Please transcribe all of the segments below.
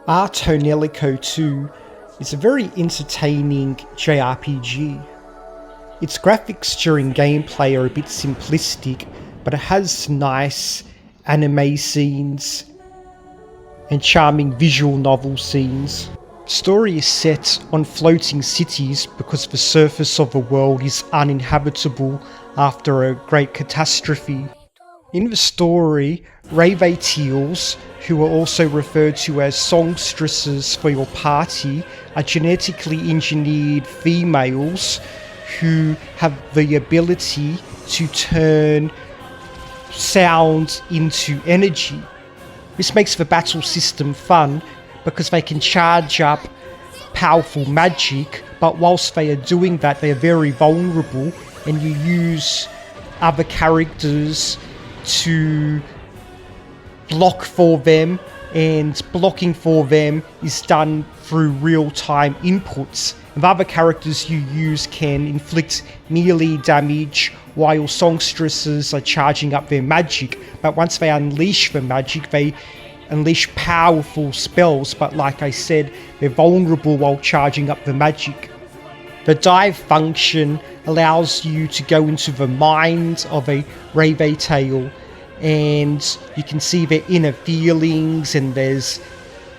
Tonelico 2 is a very entertaining JRPG. Its graphics during gameplay are a bit simplistic, but it has nice anime scenes and charming visual novel scenes. The story is set on floating cities because the surface of the world is uninhabitable after a great catastrophe. In the story, Rave Teals, who are also referred to as songstresses for your party, are genetically engineered females who have the ability to turn sound into energy. This makes the battle system fun because they can charge up powerful magic, but whilst they are doing that, they are very vulnerable, and you use other characters to block for them, and blocking for them is done through real-time inputs. And the other characters you use can inflict melee damage while your songstresses are charging up their magic, but once they unleash the magic, they unleash powerful spells, but like I said, they're vulnerable while charging up the magic. The dive function allows you to go into the mind of a Rave Tail, and you can see their inner feelings, and there's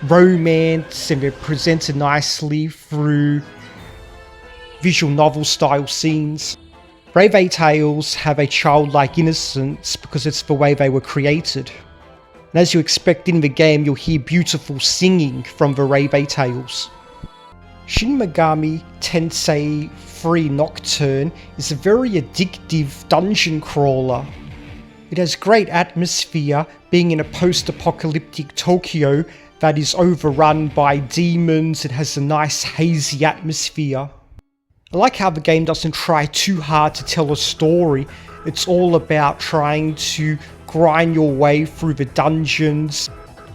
romance, and they're presented nicely through visual novel style scenes. Rave Tails have a childlike innocence because it's the way they were created. And as you expect in the game, you'll hear beautiful singing from the Rave Tails. Shin Megami Tensei 3 Nocturne is a very addictive dungeon crawler. It has great atmosphere, being in a post-apocalyptic Tokyo that is overrun by demons. It has a nice hazy atmosphere. I like how the game doesn't try too hard to tell a story. It's all about trying to grind your way through the dungeons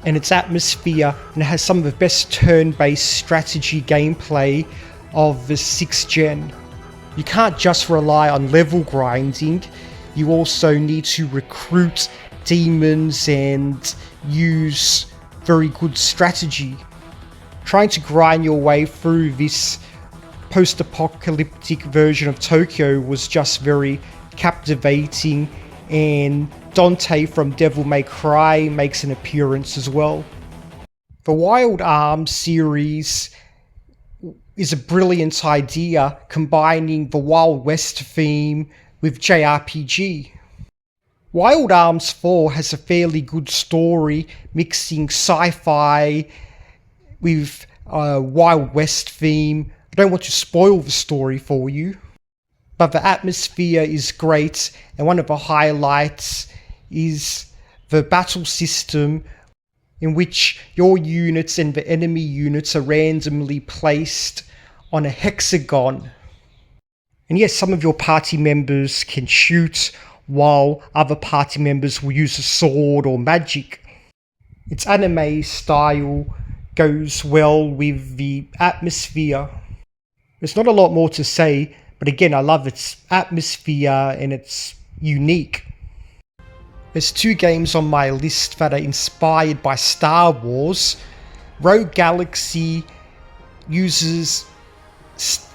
and its atmosphere, and it has some of the best turn-based strategy gameplay of the 6th gen. You can't just rely on level grinding, you also need to recruit demons and use very good strategy. Trying to grind your way through this post-apocalyptic version of Tokyo was just very captivating, and Dante from Devil May Cry makes an appearance as well. The Wild Arms series is a brilliant idea, combining the Wild West theme with JRPG. Wild Arms 4 has a fairly good story, mixing sci-fi with a Wild West theme. I don't want to spoil the story for you, but the atmosphere is great, and one of the highlights is the battle system, in which your units and the enemy units are randomly placed on a hexagon. And yes, some of your party members can shoot, while other party members will use a sword or magic. Its anime style goes well with the atmosphere. There's not a lot more to say, but again, I love its atmosphere and it's unique. There's 2 games on my list that are inspired by Star Wars. Rogue Galaxy uses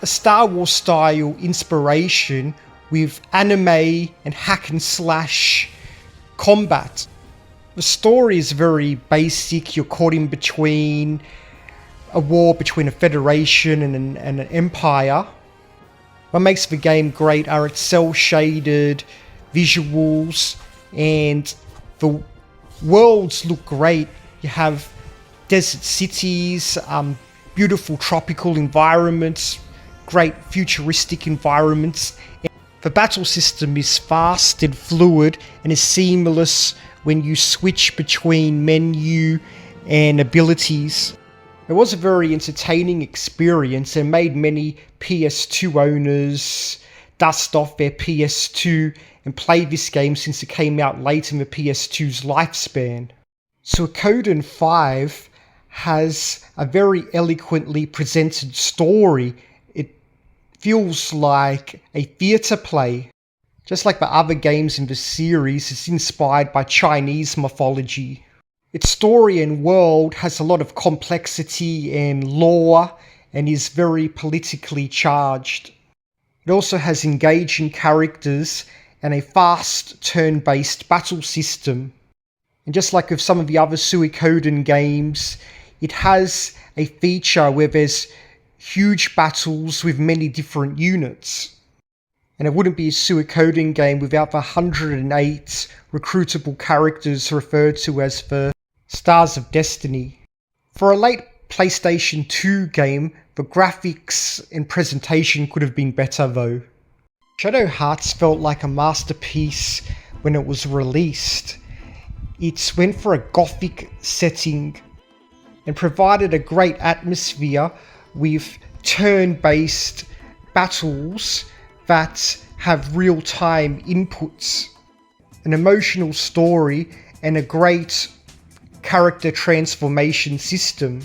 a Star Wars style inspiration with anime and hack and slash combat. The story is very basic. You're caught in between a war between a federation and an empire. What makes the game great are its cel-shaded visuals, and the worlds look great. You have desert cities, beautiful tropical environments, great futuristic environments. The battle system is fast and fluid and is seamless when you switch between menu and abilities. It was a very entertaining experience and made many PS2 owners dust off their PS2 and play this game since it came out late in the PS2's lifespan. Suikoden 5 has a very eloquently presented story. It feels like a theatre play. Just like the other games in the series, it's inspired by Chinese mythology. Its story and world has a lot of complexity and lore and is very politically charged. It also has engaging characters and a fast turn-based battle system. And just like with some of the other Suikoden games, it has a feature where there's huge battles with many different units. And it wouldn't be a Suikoden game without the 108 recruitable characters referred to as the Stars of Destiny. For a late PlayStation 2 game, the graphics and presentation could have been better though. Shadow Hearts felt like a masterpiece when it was released. It went for a gothic setting and provided a great atmosphere with turn-based battles that have real-time inputs, an emotional story, and a great character transformation system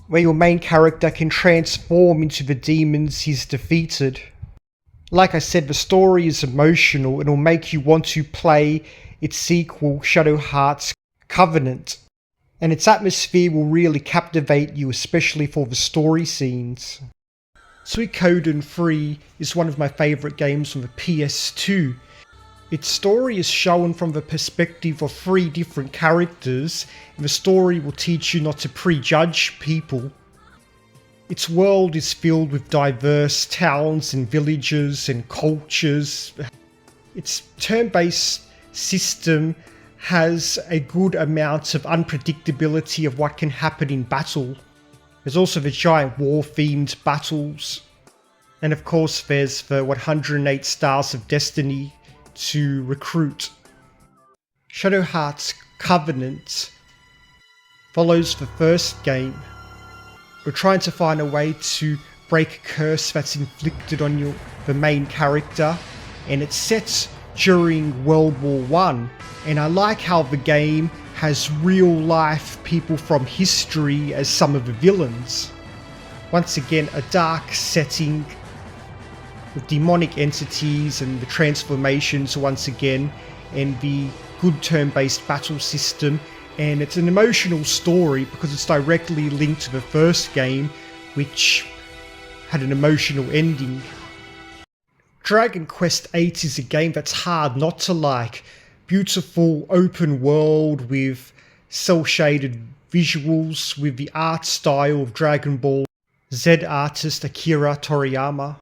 where your main character can transform into the demons he's defeated. Like I said, the story is emotional and will make you want to play its sequel, Shadow Hearts Covenant, and its atmosphere will really captivate you, especially for the story scenes. Suikoden 3 is one of my favourite games from the PS2. Its story is shown from the perspective of 3 different characters, and the story will teach you not to prejudge people. Its world is filled with diverse towns and villages and cultures. Its turn-based system has a good amount of unpredictability of what can happen in battle. There's also the giant war-themed battles. And of course there's the 108 Stars of Destiny to recruit. Shadow Hearts Covenant follows the first game. We're trying to find a way to break a curse that's inflicted on the main character, and it's set during World War I. And I like how the game has real life people from history as some of the villains. Once again, a dark setting with demonic entities and the transformations once again, and the good turn-based battle system. And it's an emotional story because it's directly linked to the first game, which had an emotional ending. Dragon Quest VIII is a game that's hard not to like. Beautiful open world with cel-shaded visuals with the art style of Dragon Ball Z artist Akira Toriyama.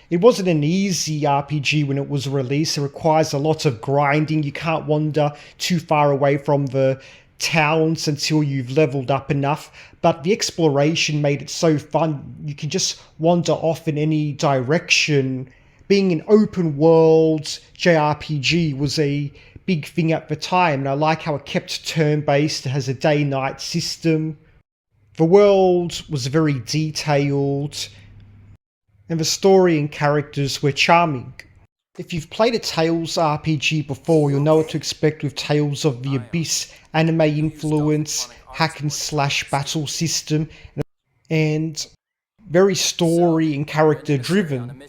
It wasn't an easy RPG when it was released. It requires a lot of grinding. You can't wander too far away from the towns until you've leveled up enough. But the exploration made it so fun. You can just wander off in any direction. Being an open world JRPG was a big thing at the time. And I like how it kept turn-based. It has a day-night system. The world was very detailed, and the story and characters were charming. If you've played a Tales RPG before, you'll know what to expect with Tales of the Abyss, anime influence, hack and slash battle system, and very story and character driven,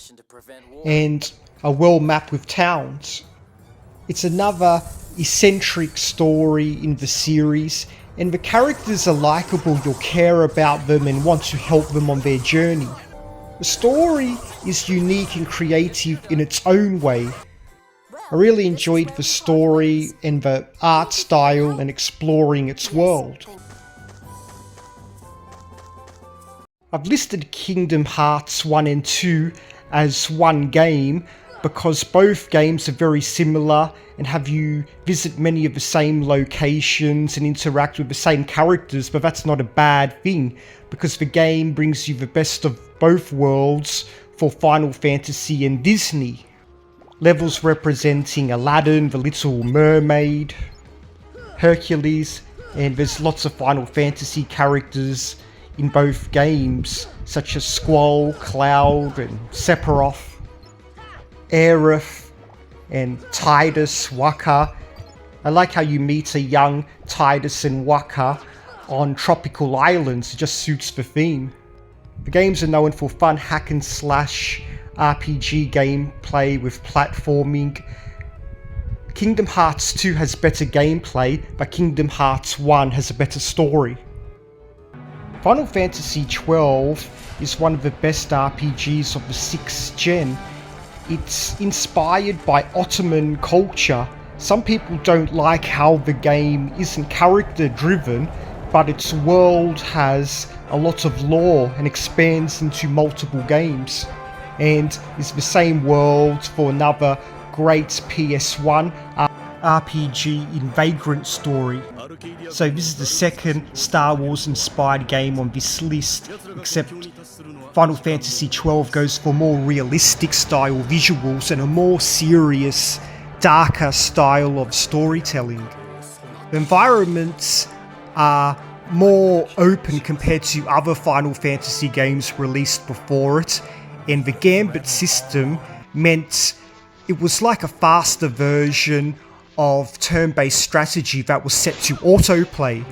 and a world map with towns. It's another eccentric story in the series, and the characters are likeable. You'll care about them and want to help them on their journey. The story is unique and creative in its own way. I really enjoyed the story and the art style and exploring its world. I've listed Kingdom Hearts 1 and 2 as one game because both games are very similar and have you visit many of the same locations and interact with the same characters, but that's not a bad thing because the game brings you the best of both worlds for Final Fantasy and Disney. Levels representing Aladdin, the Little Mermaid, Hercules, and there's lots of Final Fantasy characters in both games, such as Squall, Cloud, and Sephiroth, Aerith, and Tidus, Waka. I like how you meet a young Tidus and Waka on tropical islands. It just suits the theme. The games are known for fun hack and slash RPG gameplay with platforming, Kingdom Hearts 2 has better gameplay, but Kingdom Hearts 1 has a better story. Final Fantasy XII is one of the best RPGs of the 6th gen. It's inspired by Ottoman culture. Some people don't like how the game isn't character driven, but its world has a lot of lore and expands into multiple games, and is the same world for another great PS1 RPG in Vagrant Story. So this is the second Star Wars inspired game on this list, except Final Fantasy XII goes for more realistic style visuals and a more serious, darker style of storytelling. The environments are more open compared to other Final Fantasy games released before it, and the Gambit system meant it was like a faster version of turn-based strategy that was set to autoplay.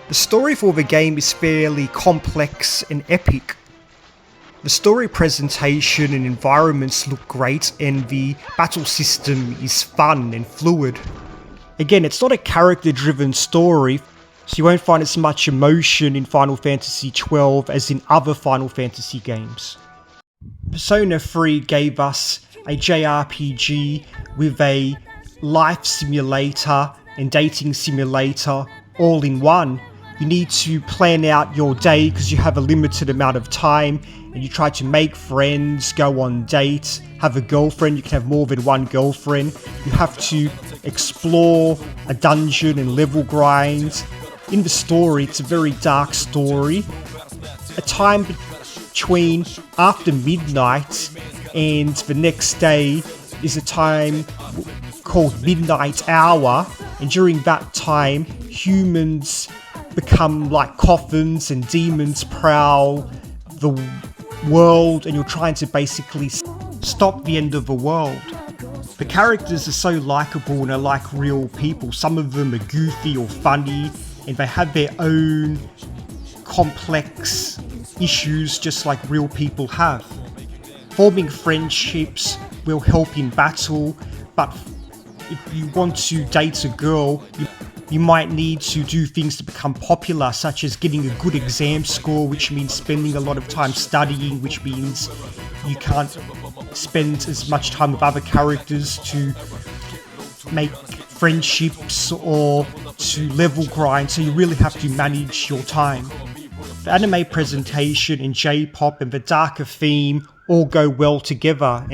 The story for the game is fairly complex and epic. The story presentation and environments look great, and the battle system is fun and fluid. Again, it's not a character-driven story, so you won't find as much emotion in Final Fantasy XII as in other Final Fantasy games. Persona 3 gave us a JRPG with a life simulator and dating simulator all in one. You need to plan out your day because you have a limited amount of time, and you try to make friends, go on dates, have a girlfriend. You can have more than one girlfriend. You have to explore a dungeon and level grind. In the story, it's a very dark story. A time between after midnight and the next day is a time called Midnight Hour, and during that time humans become like coffins and demons prowl the world, and you're trying to basically stop the end of the world. The characters are so likeable and are like real people. Some of them are goofy or funny, and they have their own complex issues just like real people have. Forming friendships will help in battle, but if you want to date a girl, you might need to do things to become popular, such as getting a good exam score, which means spending a lot of time studying, which means you can't spend as much time with other characters to make friendships or to level grind, so you really have to manage your time. The anime presentation and J-pop and the darker theme all go well together.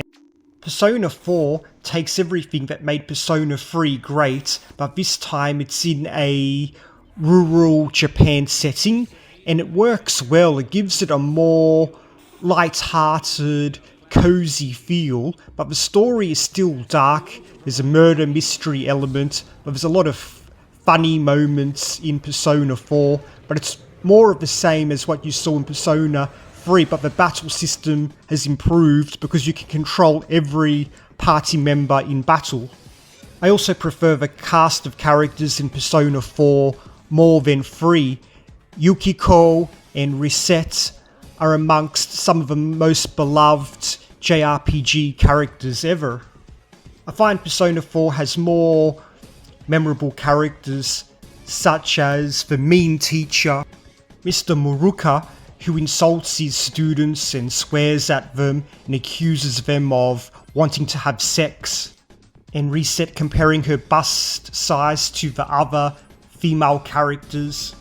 Persona 4 takes everything that made Persona 3 great, but this time it's in a rural Japan setting, and it works well. It gives it a more light-hearted, cozy feel, but the story is still dark. There's a murder mystery element, but there's a lot of funny moments in Persona 4, but it's more of the same as what you saw in Persona 3, but the battle system has improved because you can control every party member in battle. I also prefer the cast of characters in Persona 4 more than 3. Yukiko and Reset are amongst some of the most beloved JRPG characters ever. I find Persona 4 has more memorable characters, such as the mean teacher, Mr. Muruka, who insults his students and swears at them and accuses them of wanting to have sex, and Reset comparing her bust size to the other female characters.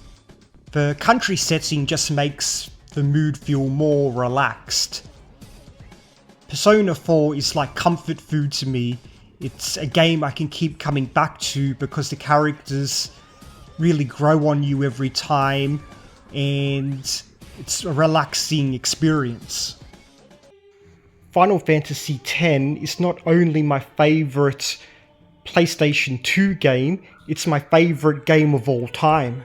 The country setting just makes the mood feel more relaxed. Persona 4 is like comfort food to me. It's a game I can keep coming back to because the characters really grow on you every time, and it's a relaxing experience. Final Fantasy X is not only my favourite PlayStation 2 game, it's my favourite game of all time.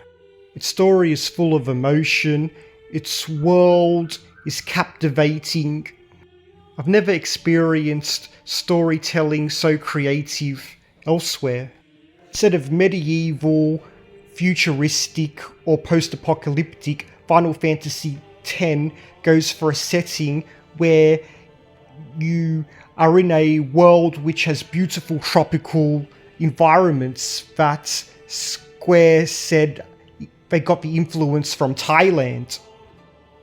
Its story is full of emotion, its world is captivating. I've never experienced storytelling so creative elsewhere. Instead of medieval, futuristic, or post-apocalyptic, Final Fantasy X goes for a setting where you are in a world which has beautiful tropical environments that Square said they got the influence from Thailand.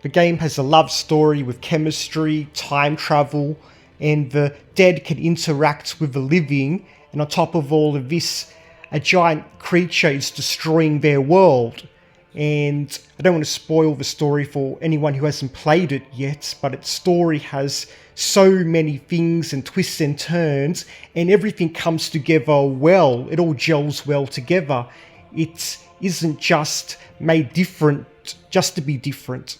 The game has a love story with chemistry, time travel, and the dead can interact with the living, and on top of all of this, a giant creature is destroying their world. And I don't want to spoil the story for anyone who hasn't played it yet, but its story has so many things and twists and turns, and everything comes together well. It all gels well together. It isn't just made different just to be different.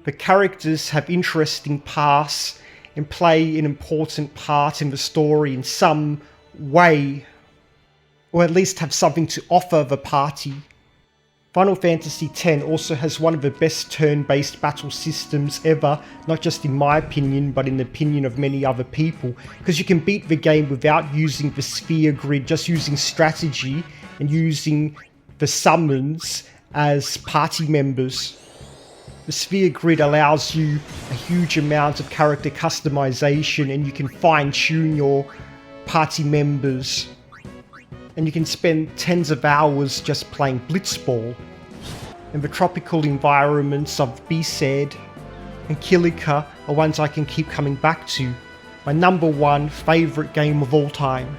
The characters have interesting paths and play an important part in the story in some way, or at least have something to offer the party. Final Fantasy X also has one of the best turn-based battle systems ever, not just in my opinion, but in the opinion of many other people, because you can beat the game without using the sphere grid, just using strategy and using the summons as party members. The sphere grid allows you a huge amount of character customization, and you can fine-tune your party members. And you can spend tens of hours just playing Blitzball. And the tropical environments of Besaid and Kilika are ones I can keep coming back to. My #1 favourite game of all time.